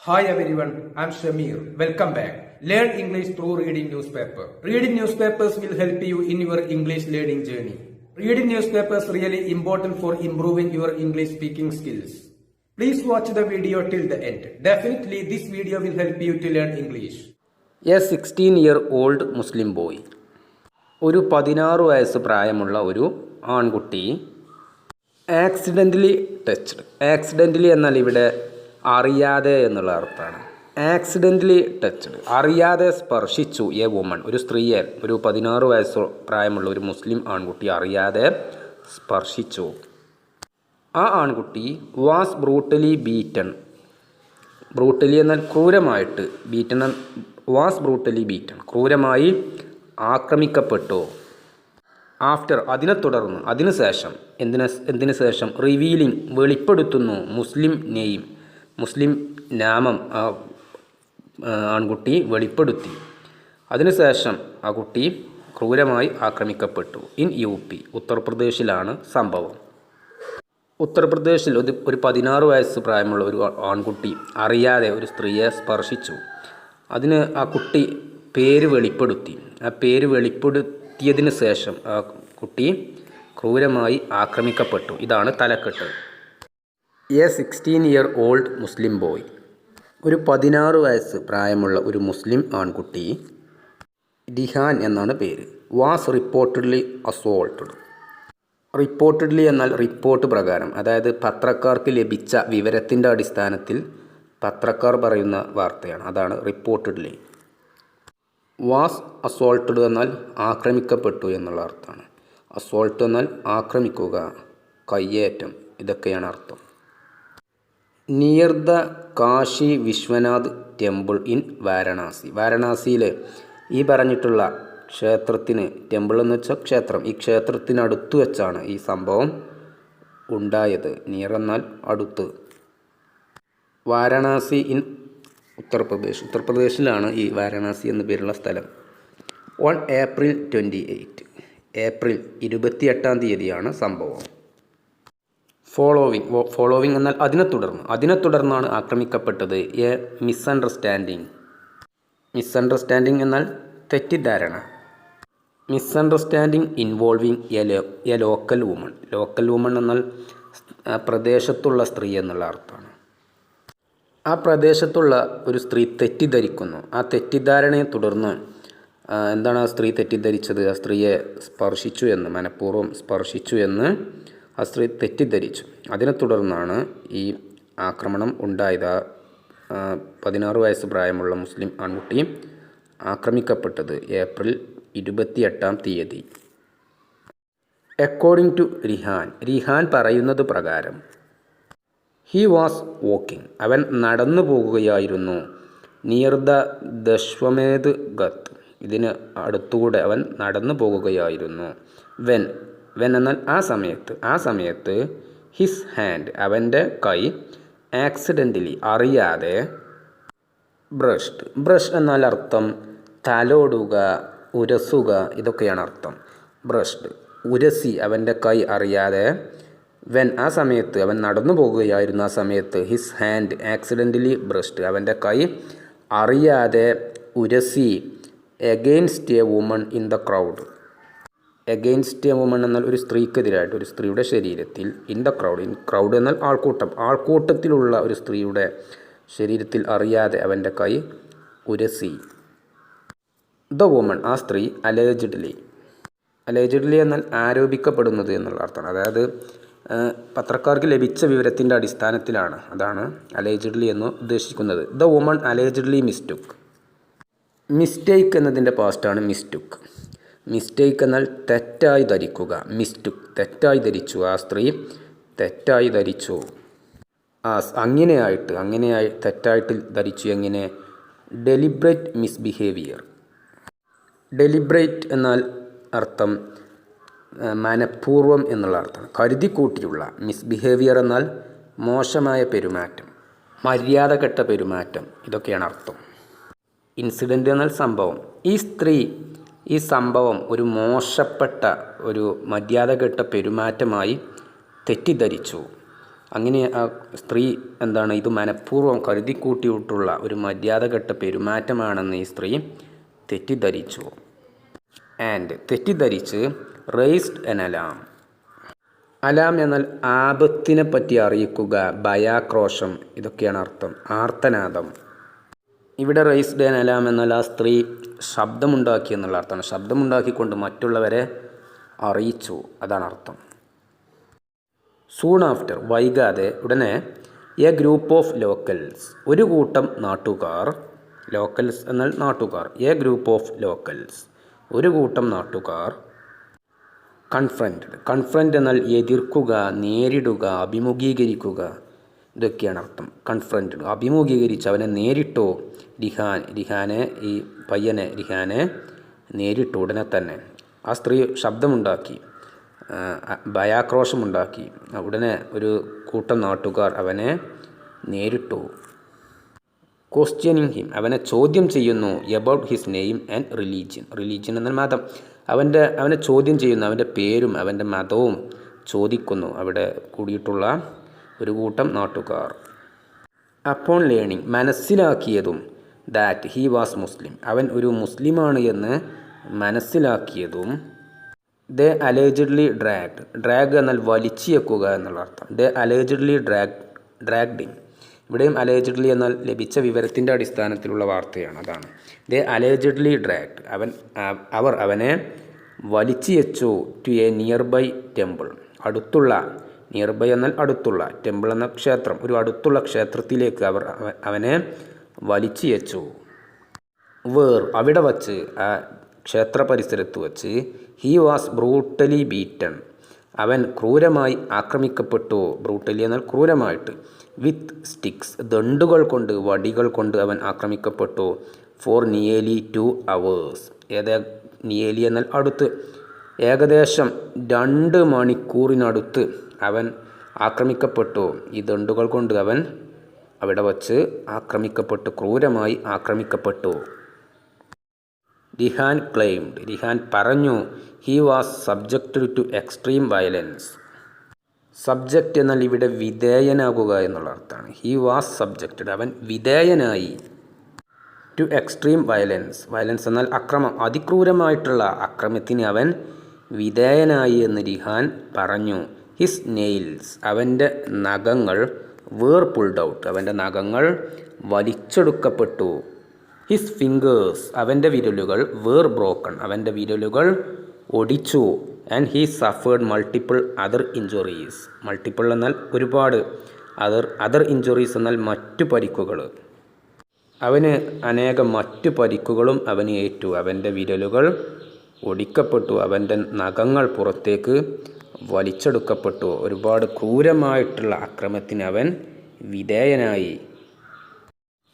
Hi everyone, I'm Shamir. Welcome back. Learn English through reading newspaper. Reading newspapers will help you in your English learning journey. Reading newspapers really important for improving your English speaking skills. Please watch the video till the end. Definitely this video will help you to learn English. A 16-year-old Muslim boy. ഒരു 16 വയസ്സ് പ്രായമുള്ള ഒരു ആൺകുട്ടി accidentally touched. Accidentally എന്നാൽ ഇവിടെ അറിയാതെ എന്നുള്ള അർത്ഥമാണ്. ആക്സിഡൻ്റലി ടച്ച്ഡ്, അറിയാതെ സ്പർശിച്ചു എ വുമൺ, ഒരു സ്ത്രീയെ, ഒരു 16 വയസ്സ് പ്രായമുള്ള ഒരു മുസ്ലിം ആൺകുട്ടി അറിയാതെ സ്പർശിച്ചു. ആ ആൺകുട്ടി വാസ് ബ്രൂട്ടലി ബീറ്റൺ. ബ്രൂട്ടലി എന്നാൽ ക്രൂരമായിട്ട്, ബീറ്റൺ വാസ് ബ്രൂട്ടലി ബീറ്റൺ, ക്രൂരമായി ആക്രമിക്കപ്പെട്ടു. ആഫ്റ്റർ അതിനെ തുടർന്ന്, അതിനുശേഷം, എന്തിനു ശേഷം, റിവീലിംഗ് വെളിപ്പെടുത്തുന്നു, മുസ്ലിം നെയിം, മുസ്ലിം നാമം ആൺകുട്ടി വെളിപ്പെടുത്തി. അതിനുശേഷം ആ കുട്ടി ക്രൂരമായി ആക്രമിക്കപ്പെട്ടു. ഇൻ UP, ഉത്തർപ്രദേശിലാണ് സംഭവം. ഉത്തർപ്രദേശിൽ ഒരു 16 വയസ്സ് പ്രായമുള്ള ഒരു ആൺകുട്ടി അറിയാതെ ഒരു സ്ത്രീയെ സ്പർശിച്ചു. അതിന് ആ കുട്ടി പേര് വെളിപ്പെടുത്തി. ആ പേര് വെളിപ്പെടുത്തിയതിന് ശേഷം ആ കുട്ടി ക്രൂരമായി ആക്രമിക്കപ്പെട്ടു. ഇതാണ് തലക്കെട്ട്. എ 16-year-old മുസ്ലിം ബോയ്, ഒരു 16 വയസ്സ് പ്രായമുള്ള ഒരു മുസ്ലിം ആൺകുട്ടി, റിഹാൻ എന്നാണ് പേര്, വാസ് റിപ്പോർട്ടഡ്ലി അസോൾട്ടഡ്. റിപ്പോർട്ടഡ്ലി എന്നാൽ റിപ്പോർട്ട് പ്രകാരം, അതായത് പത്രക്കാർക്ക് ലഭിച്ച വിവരത്തിൻ്റെ അടിസ്ഥാനത്തിൽ പത്രക്കാർ പറയുന്ന വാർത്തയാണ്, അതാണ് റിപ്പോർട്ടഡ്ലി. വാസ് അസോൾട്ടഡ് എന്നാൽ ആക്രമിക്കപ്പെട്ടു എന്നുള്ള അർത്ഥമാണ്. അസോൾട്ട് എന്നാൽ ആക്രമിക്കുക, കയ്യേറ്റം, ഇതൊക്കെയാണ് അർത്ഥം. Near the Kashi Vishwanath temple in Varanasi. വാരണാസിയിലെ ഈ പറഞ്ഞിട്ടുള്ള ക്ഷേത്രത്തിന്, ടെമ്പിൾ എന്ന് വെച്ചാൽ ക്ഷേത്രം, ഈ ക്ഷേത്രത്തിനടുത്ത് വെച്ചാണ് ഈ സംഭവം ഉണ്ടായത്. നിയർ എന്നാൽ അടുത്ത്. വാരണാസി ഇൻ ഉത്തർപ്രദേശ്, ഉത്തർപ്രദേശിലാണ് ഈ വാരണാസി എന്ന പേരുള്ള സ്ഥലം. ഓൺ April 28, ഏപ്രിൽ 28 സംഭവം. ഫോളോവിങ് എന്നാൽ അതിനെ തുടർന്നാണ് ആക്രമിക്കപ്പെട്ടത്. A misunderstanding. മിസ്അണ്ടർസ്റ്റാൻഡിങ് എന്നാൽ തെറ്റിദ്ധാരണ. Misunderstanding involving A local woman. Local woman എന്നാൽ പ്രദേശത്തുള്ള സ്ത്രീ എന്നുള്ള അർത്ഥമാണ്. ആ പ്രദേശത്തുള്ള ഒരു സ്ത്രീ തെറ്റിദ്ധരിക്കുന്നു. ആ തെറ്റിദ്ധാരണയെ തുടർന്ന് എന്താണ് ആ സ്ത്രീ തെറ്റിദ്ധരിച്ചത്? ആ സ്ത്രീയെ സ്പർശിച്ചു എന്ന്, മനഃപൂർവ്വം സ്പർശിച്ചു എന്ന് ആ സ്ത്രീ തെറ്റിദ്ധരിച്ചു. അതിനെ തുടർന്നാണ് ഈ ആക്രമണം ഉണ്ടായത്. 16 വയസ്സ് പ്രായമുള്ള മുസ്ലിം ആൺകുട്ടി ആക്രമിക്കപ്പെട്ടത് April 28. അക്കോർഡിംഗ് ടു റിഹാൻ പറയുന്നത് പ്രകാരം, ഹി വാസ് വാക്കിംഗ്, അവൻ നടന്നു പോകുകയായിരുന്നു. നിയർ ദ ദശ്വമേധ് ഗത്ത്, ഇതിന് അടുത്തുകൂടെ അവൻ നടന്നു പോകുകയായിരുന്നു. വെൻ എന്നാൽ ആ സമയത്ത് ഹിസ് ഹാൻഡ്, അവൻ്റെ കൈ, ആക്സിഡൻ്റലി അറിയാതെ, ബ്രഷ് എന്നാൽ അർത്ഥം തലോടുക, ഉരസുക, ഇതൊക്കെയാണ് അർത്ഥം. ബ്രഷ്ഡ്, ഉരസി, അവൻ്റെ കൈ അറിയാതെ. വെൻ ആ സമയത്ത്, അവൻ നടന്നു പോകുകയായിരുന്നു. ആ സമയത്ത് ഹിസ് ഹാൻഡ് ആക്സിഡൻ്റലി ബ്രഷ്ഡ്, അവൻ്റെ കൈ അറിയാതെ ഉരസി. Against a woman in the crowd. Against a woman എന്നാൽ ഒരു സ്ത്രീക്കെതിരായിട്ട്, ഒരു സ്ത്രീയുടെ ശരീരത്തിൽ. ഇൻ ദ ക്രൗഡ് എന്നാൽ ആൾക്കൂട്ടം, ആൾക്കൂട്ടത്തിലുള്ള ഒരു സ്ത്രീയുടെ ശരീരത്തിൽ അറിയാതെ അവൻ്റെ കൈ ഉരസി. ദ വുമൺ, ആ സ്ത്രീ, അലേജ്ഡ്ലി എന്നാൽ ആരോപിക്കപ്പെടുന്നത് എന്നുള്ള അർത്ഥമാണ്. അതായത് പത്രക്കാർക്ക് ലഭിച്ച വിവരത്തിൻ്റെ അടിസ്ഥാനത്തിലാണ്, അതാണ് അലേജ്ഡ്ലി എന്ന് ഉദ്ദേശിക്കുന്നത്. The woman allegedly mistake. Mistake എന്നതിൻ്റെ പാസ്റ്റാണ് മിസ്റ്റുക്ക്. മിസ്റ്റേക്ക് എന്നാൽ തെറ്റായി ധരിക്കുക. മിസ്റ്റുക്ക്, തെറ്റായി ധരിച്ചു, ആ സ്ത്രീ തെറ്റായി ധരിച്ചു. അങ്ങനെയായി തെറ്റായിട്ട് ധരിച്ചു. എങ്ങനെ? ഡെലിബ്രേറ്റ് മിസ്ബിഹേവിയർ. ഡെലിബ്രേറ്റ് എന്നാൽ അർത്ഥം മനഃപൂർവ്വം എന്നുള്ള അർത്ഥമാണ്, കരുതിക്കൂട്ടിയുള്ള. മിസ്ബിഹേവിയർ എന്നാൽ മോശമായ പെരുമാറ്റം, മര്യാദ കെട്ട പെരുമാറ്റം, ഇതൊക്കെയാണ് അർത്ഥം. ഇൻസിഡൻ്റ് എന്നാൽ സംഭവം. ഈ സംഭവം ഒരു മോശപ്പെട്ട, ഒരു മര്യാദ കെട്ട പെരുമാറ്റമായി തെറ്റിദ്ധരിച്ചു. അങ്ങനെ ആ സ്ത്രീ എന്താണ് ഇത് മനഃപൂർവ്വം കരുതിക്കൂട്ടിയിട്ടുള്ള ഒരു മര്യാദഘട്ട പെരുമാറ്റമാണെന്ന് ഈ സ്ത്രീ തെറ്റിദ്ധരിച്ചു. ആൻഡ് തെറ്റിദ്ധരിച്ച് റേസ്ഡ് എൻ അലാം. അലാം എന്നാൽ ആപത്തിനെ പറ്റി അറിയിക്കുക, ഭയാക്രോശം, ഇതൊക്കെയാണ് അർത്ഥം. ആർത്തനാദം. ഇവിടെ റേസ്ഡ് എൻ അലാം എന്നാൽ ആ സ്ത്രീ ശബ്ദമുണ്ടാക്കി എന്നുള്ള അർത്ഥമാണ്. ശബ്ദമുണ്ടാക്കിക്കൊണ്ട് മറ്റുള്ളവരെ അറിയിച്ചു, അതാണ് അർത്ഥം. സൂൺ ആഫ്റ്റർ, വൈകാതെ, ഉടനെ, എ ഗ്രൂപ്പ് ഓഫ് ലോക്കൽസ്, ഒരു കൂട്ടം നാട്ടുകാർ. ലോക്കൽസ് എന്നാൽ നാട്ടുകാർ. എ ഗ്രൂപ്പ് ഓഫ് ലോക്കൽസ്, ഒരു കൂട്ടം നാട്ടുകാർ. കൺഫ്രണ്ട്, കൺഫ്രണ്ട് എന്നാൽ എതിർക്കുക, നേരിടുക, അഭിമുഖീകരിക്കുക, ഇതൊക്കെയാണ് അർത്ഥം. കൺഫ്രണ്ട്, അഭിമുഖീകരിച്ച്, അവനെ നേരിട്ടു. റിഹാനെ ഈ പയ്യനെ റിഹാനെ നേരിട്ടു ഉടനെ തന്നെ. ആ സ്ത്രീ ശബ്ദമുണ്ടാക്കി, ഭയാക്രോശമുണ്ടാക്കി. ഉടനെ ഒരു കൂട്ടം നാട്ടുകാർ അവനെ നേരിട്ടു. ക്വസ്റ്റ്യനിങ് ഹിം, അവനെ ചോദ്യം ചെയ്യുന്നു. About his name and religion, religion എന്നാൽ മതം. അവനെ ചോദ്യം ചെയ്യുന്നു, അവൻ്റെ പേരും അവൻ്റെ മതവും ചോദിക്കുന്നു അവിടെ കൂടിയിട്ടുള്ള ഒരു കൂട്ടം നാട്ടുകാർ. അപ്പോൺ ലേണിംഗ്, മനസ്സിലാക്കിയതും, ദാറ്റ് ഹി വാസ് മുസ്ലിം, അവൻ ഒരു മുസ്ലിമാണ് എന്ന് മനസ്സിലാക്കിയതും. ദേ അലേജഡ്ലി ഡ്രാഗ്ഡ്, ഡ്രാഗ് എന്നാൽ വലിച്ചിയക്കുക എന്നുള്ള അർത്ഥം. ദേ അലേജഡ്ലി ഡ്രാഗ്ഡ് ഹിം, ഇവിടെയും അലേജഡ്ലി എന്നാൽ ലഭിച്ച വിവരത്തിൻ്റെ അടിസ്ഥാനത്തിലുള്ള വാർത്തയാണ്, അതാണ്. ദേ അലേജഡ്ലി ഡ്രാഗ്ഡ്, അവർ അവനെ വലിച്ചിയച്ചു. To a nearby temple, അടുത്തുള്ള, നിയർ ബൈ എന്നാൽ അടുത്തുള്ള, ടെമ്പിൾ എന്ന ക്ഷേത്രം, ഒരു അടുത്തുള്ള ക്ഷേത്രത്തിലേക്ക് അവർ അവനെ വലിച്ചിയച്ചു. വേർ, അവിടെ വച്ച്, ആ ക്ഷേത്ര പരിസരത്ത് വച്ച്. ഹി വാസ് ബ്രൂട്ടലി ബീറ്റൺ, അവൻ ക്രൂരമായി ആക്രമിക്കപ്പെട്ടു. ബ്രൂട്ടലി എന്നാൽ ക്രൂരമായിട്ട്. വിത്ത് സ്റ്റിക്സ്, ദണ്ടുകൾ കൊണ്ട്, വടികൾ കൊണ്ട് അവൻ ആക്രമിക്കപ്പെട്ടു. ഫോർ നിയർലി 2 hours, നിയർലി എന്നാൽ അടുത്ത്, ഏകദേശം 2 മണിക്കൂറിനടുത്ത് അവൻ ആക്രമിക്കപ്പെട്ടു. ഈ ദണ്ടുകൾ കൊണ്ട് അവൻ അവിടെ വച്ച് ആക്രമിക്കപ്പെട്ടു, ക്രൂരമായി ആക്രമിക്കപ്പെട്ടു. റിഹാൻ ക്ലെയിംഡ്, റിഹാൻ പറഞ്ഞു. He was subjected to extreme violence. Subject എന്നാൽ ഇവിടെ വിധേയനാകുക എന്നുള്ള അർത്ഥമാണ്. ഹി വാസ് സബ്ജക്റ്റഡ്, അവൻ വിധേയനായി. ടു എക്സ്ട്രീം വയലൻസ്, വയലൻസ് എന്നാൽ അക്രമം, അതിക്രൂരമായിട്ടുള്ള അക്രമത്തിന് അവൻ വിധേയനായി എന്ന് റിഹാൻ പറഞ്ഞു. ഹിസ് നെയിൽസ്, അവൻ്റെ നഖങ്ങൾ. വേർ പുൾഡ് ഔട്ട്, അവൻ്റെ നഖങ്ങൾ വലിച്ചെടുക്കപ്പെട്ടു. ഹിസ് ഫിംഗേഴ്സ്, അവൻ്റെ വിരലുകൾ. വേർ ബ്രോക്കൺ, അവൻ്റെ വിരലുകൾ ഒടിച്ചു. And he suffered multiple other injuries, multiple എന്നാൽ ഒരുപാട്, അതർ ഇഞ്ചുറീസ് എന്നാൽ മറ്റു പരിക്കുകൾ. അവന് അനേകം മറ്റു പരിക്കുകളും അവന് ഏറ്റു. അവൻ്റെ വിരലുകൾ ഒടിക്കപ്പെട്ടു, അവൻ്റെ നഖങ്ങൾ പുറത്തേക്ക് വലിച്ചെടുക്കപ്പെട്ടു. ഒരുപാട് ക്രൂരമായിട്ടുള്ള അക്രമത്തിന് അവൻ വിധേയനായി.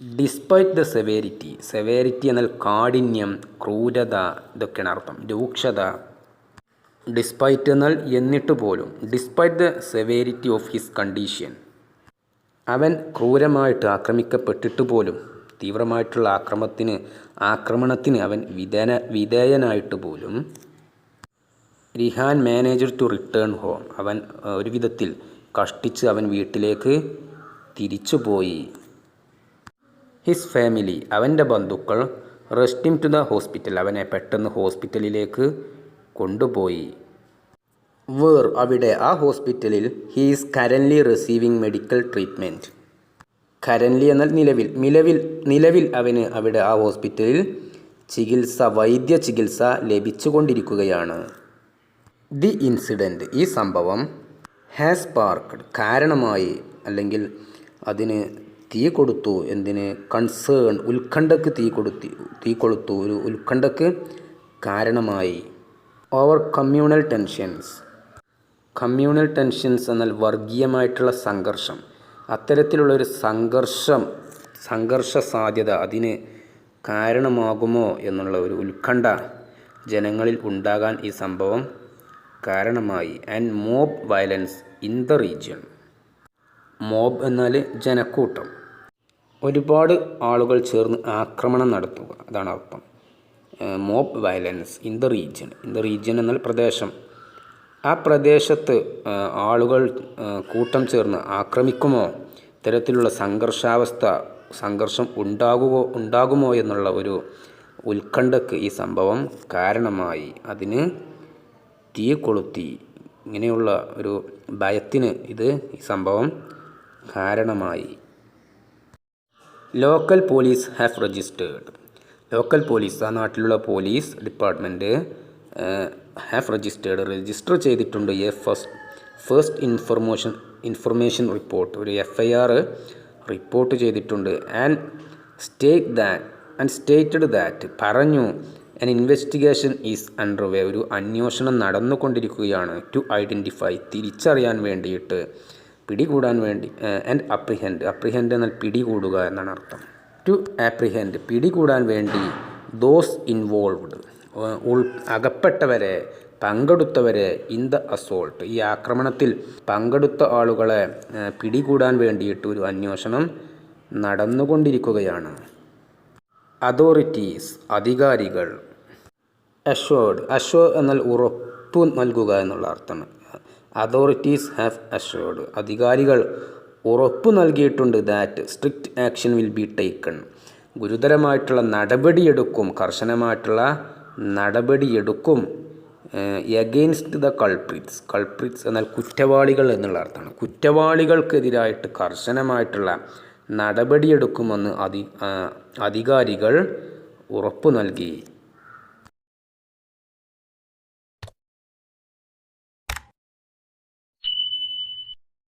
ഡിസ്പൈറ്റ് ദ സെവേരിറ്റി, സെവേരിറ്റി എന്നാൽ കാഠിന്യം, ക്രൂരത, ഇതൊക്കെയാണ് അർത്ഥം. രൂക്ഷത. ഡിസ്പൈറ്റ് എന്നാൽ എന്നിട്ട് പോലും. Despite the severity of his condition, അവൻ ക്രൂരമായിട്ട് ആക്രമിക്കപ്പെട്ടിട്ട് പോലും, തീവ്രമായിട്ടുള്ള ആക്രമണത്തിന് അവൻ വിധേയനായിട്ട് പോലും. Rihan managed to return home, അവൻ ഒരു വിധത്തിൽ കഷ്ടിച്ച് അവൻ വീട്ടിലേക്ക് തിരിച്ചുപോയി. ഹിസ് ഫാമിലി, അവൻ്റെ ബന്ധുക്കൾ. Rushed him to the hospital, അവനെ പെട്ടെന്ന് ഹോസ്പിറ്റലിലേക്ക് കൊണ്ടുപോയി. വേർ, അവിടെ, ആ ഹോസ്പിറ്റലിൽ. He is currently receiving medical treatment. Currently എന്നാൽ നിലവിൽ അവന് അവിടെ ആ ഹോസ്പിറ്റലിൽ വൈദ്യ ചികിത്സ ലഭിച്ചുകൊണ്ടിരിക്കുകയാണ്. ദി ഇൻസിഡൻറ്റ്, ഈ സംഭവം. ഹാസ് സ്പാർക്ക്ഡ്, കാരണമായി, അല്ലെങ്കിൽ അതിന് തീ കൊടുത്തു. എന്തിന്? കൺസേൺ, ഉത്കണ്ഠക്ക് തീ കൊളുത്തു, ഒരു ഉത്കണ്ഠക്ക് കാരണമായി. Over communal tensions, communal tensions എന്നാൽ വർഗീയമായിട്ടുള്ള സംഘർഷം. അത്തരത്തിലുള്ളൊരു സംഘർഷ സാധ്യത അതിന് കാരണമാകുമോ എന്നുള്ള ഒരു ഉത്കണ്ഠ ജനങ്ങളിൽ ഉണ്ടാകാൻ ഈ സംഭവം കാരണമായി. And mob violence in the region, mob എന്നാൽ ജനക്കൂട്ടം, ഒരുപാട് ആളുകൾ ചേർന്ന് ആക്രമണം നടത്തുക, അതാണ് അർത്ഥം. Mob violence in the region, എന്നാൽ പ്രദേശം, ആ പ്രദേശത്ത് ആളുകൾ കൂട്ടം ചേർന്ന് ആക്രമിക്കുമോ, ഇത്തരത്തിലുള്ള സംഘർഷം ഉണ്ടാകുമോ എന്നുള്ള ഒരു ഉത്കണ്ഠക്ക് ഈ സംഭവം കാരണമായി. അതിന് തീ കൊളുത്തി. ഇങ്ങനെയുള്ള ഒരു ഭയത്തിന് ഈ സംഭവം കാരണമായി. Local police have registered. Local police, ആ നാട്ടിലുള്ള പോലീസ് ഡിപ്പാർട്ട്മെൻറ്റ് രജിസ്റ്റർ ചെയ്തിട്ടുണ്ട് ഫസ്റ്റ് ഇൻഫർമേഷൻ റിപ്പോർട്ട്, ഒരു FIR റിപ്പോർട്ട് ചെയ്തിട്ടുണ്ട്. ആൻഡ് സ്റ്റേറ്റഡ് ദാറ്റ്, പറഞ്ഞു, an investigation ഈസ് അണ്ടർവേ, ഒരു അന്വേഷണം നടന്നുകൊണ്ടിരിക്കുകയാണ്. ടു ഐഡൻറ്റിഫൈ, തിരിച്ചറിയാൻ വേണ്ടിയിട്ട്, പിടികൂടാൻ വേണ്ടി. ആൻഡ് അപ്രിഹെൻഡ് എന്നാൽ പിടികൂടുക എന്നാണ് അർത്ഥം. ടു ആപ്രിഹെൻഡ്, പിടികൂടാൻ വേണ്ടി. ദോസ് ഇൻവോൾവ്ഡ്, അകപ്പെട്ടവരെ, പങ്കെടുത്തവരെ. ഇൻ ദ അസോൾട്ട്, ഈ ആക്രമണത്തിൽ പങ്കെടുത്ത ആളുകളെ പിടികൂടാൻ വേണ്ടിയിട്ട് ഒരു അന്വേഷണം നടന്നുകൊണ്ടിരിക്കുകയാണ്. അതോറിറ്റീസ്, അധികാരികൾ. അഷ്വേർഡ് എന്നാൽ ഉറപ്പു നൽകുക എന്നുള്ള അർത്ഥമാണ്. അതോറിറ്റീസ് ഹാവ് അഷ്വേർഡ്, അധികാരികൾ ഉറപ്പു നൽകിയിട്ടുണ്ട്. That strict action will be taken, ഗുരുതരമായിട്ടുള്ള നടപടിയെടുക്കും, കർശനമായിട്ടുള്ള നടപടിയെടുക്കും. എഗെയിൻസ്റ്റ് ദ കൾപ്രിറ്റ്സ് എന്നാൽ കുറ്റവാളികൾ എന്നുള്ള അർത്ഥമാണ്. കുറ്റവാളികൾക്കെതിരായിട്ട് കർശനമായിട്ടുള്ള നടപടിയെടുക്കുമെന്ന് അധികാരികൾ ഉറപ്പു നൽകി.